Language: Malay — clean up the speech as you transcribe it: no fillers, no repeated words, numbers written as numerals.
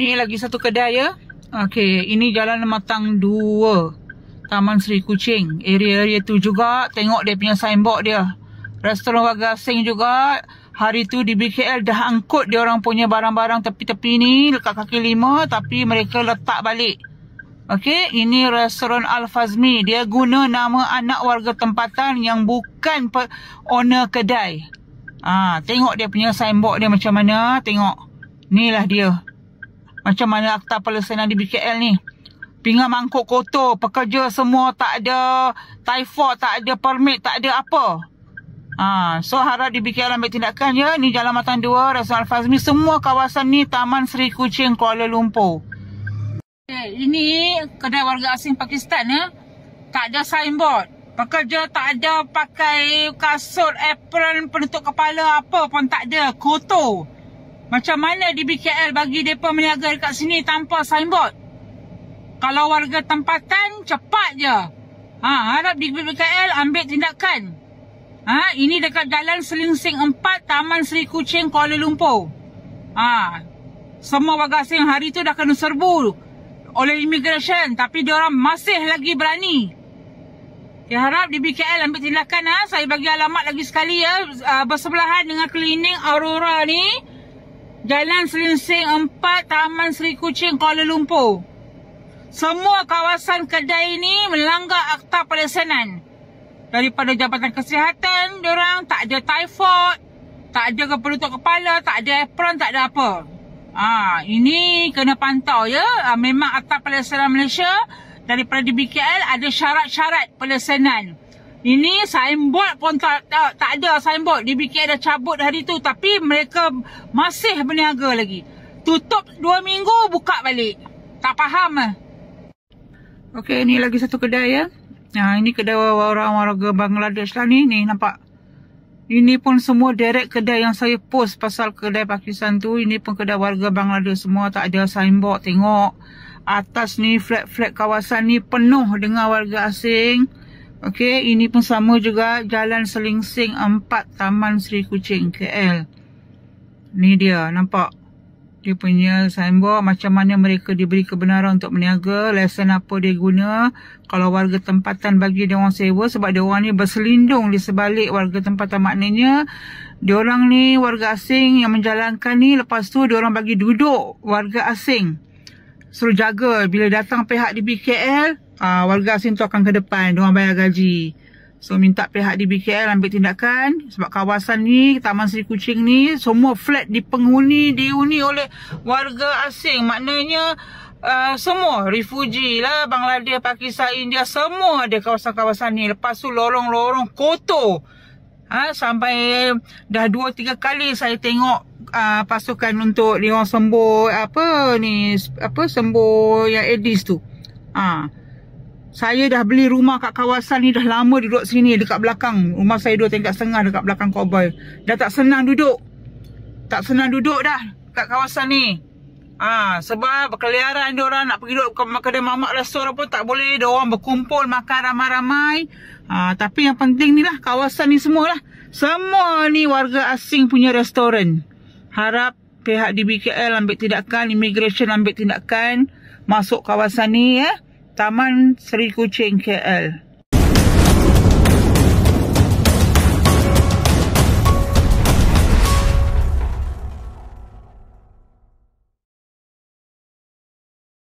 Ni lagi satu kedai ya. Okey, ini Jalan Matang 2, Taman Seri Kuching. Area-area tu juga, tengok dia punya signboard dia. Restoran warga asing juga. Hari tu di BKL dah angkut dia orang punya barang-barang tepi-tepi ni, dekat kaki lima, tapi mereka letak balik. Okey, ini restoran Al-Fazmi. Dia guna nama anak warga tempatan yang bukan owner kedai. Tengok dia punya signboard dia macam mana. Tengok. Inilah dia. Macam mana akta pelaksanaan di BKL ni. Pinggan mangkuk kotor. Pekerja semua tak ada typhoid, tak ada permit, tak ada apa. So harap di BKL ambil tindakan ya. Ni Jalan Matang 2, Restoran Al-Fazmi. Semua kawasan ni Taman Seri Kuching, Kuala Lumpur. Ini kedai warga asing Pakistan ya. Tak ada signboard. Pekerja tak ada pakai kasut, apron, penutup kepala, apa pun tak ada. Kotor. Macam mana di BKL bagi mereka meniaga dekat sini tanpa signboard? Kalau warga tempatan, cepat je. Harap di BKL ambil tindakan. Ini dekat Jalan Selingsing 4, Taman Seri Kuching, Kuala Lumpur. Semua warga asing hari tu dah kena serbu oleh immigration, tapi diorang masih lagi berani. Harap di BKL ambil tindakan. Saya bagi alamat lagi sekali ya. Bersebelahan dengan klinik Aurora ni, Jalan Selingsing 4, Taman Seri Kuching, Kuala Lumpur. Semua kawasan kedai ni melanggar akta pelaksanaan. Daripada Jabatan Kesihatan, diorang tak ada typhoid, tak ada penutup kepala, tak ada apron, tak ada apa. Ini kena pantau ya. Memang akta pelaksanaan Malaysia daripada di BKL ada syarat-syarat pelaksanaan. Ini signboard pun tak ada signboard. Di BKL dah cabut hari tu, tapi mereka masih berniaga lagi. Tutup 2 minggu, buka balik. Tak faham. Okey, ni lagi satu kedai ya. Ini kedai orang warga Bangladesh lah ni. Ni nampak. Ini pun semua direct kedai yang saya post pasal kedai Pakistan tu. Ini pun kedai warga Bangladesh semua, tak ada signboard. Tengok atas ni, flat-flat kawasan ni penuh dengan warga asing. Okey, ini pun sama juga, Jalan Selingsing 4, Taman Seri Kuching, KL. Ni dia, nampak? Dia punya signboard, macam mana mereka diberi kebenaran untuk berniaga, lesen apa dia guna. Kalau warga tempatan bagi dia orang sewa, sebab dia orang ni berselindung di sebalik warga tempatan. Maknanya, dia orang ni warga asing yang menjalankan ni, lepas tu dia orang bagi duduk warga asing. Suruh jaga, bila datang pihak di BKL, warga asing tu akan ke depan, diorang bayar gaji. So minta pihak di BKL ambil tindakan. Sebab kawasan ni, Taman Seri Kuching ni, semua flat dihuni oleh warga asing. Maknanya semua refugee lah, Bangladesh, Pakistan, India, semua ada kawasan-kawasan ni. Lepas tu lorong-lorong kotor. Sampai dah 2-3 kali saya tengok pasukan untuk dia orang sembuh sembuh yang Aedes tu. Saya dah beli rumah kat kawasan ni, dah lama duduk sini dekat belakang. Rumah saya 2 tingkat setengah dekat belakang Cowboy. Dah tak senang duduk. Tak senang duduk dah kat kawasan ni. Sebab berkeliaran dia orang nak pergi duduk kedai mamak restoran pun tak boleh. Dia orang berkumpul makan ramai-ramai. Tapi yang penting ni lah, kawasan ni semua lah. Semua ni warga asing punya restoran. Harap pihak di BKL ambil tindakan, immigration ambil tindakan, masuk kawasan ni ya. Taman Seri Kuching, KL.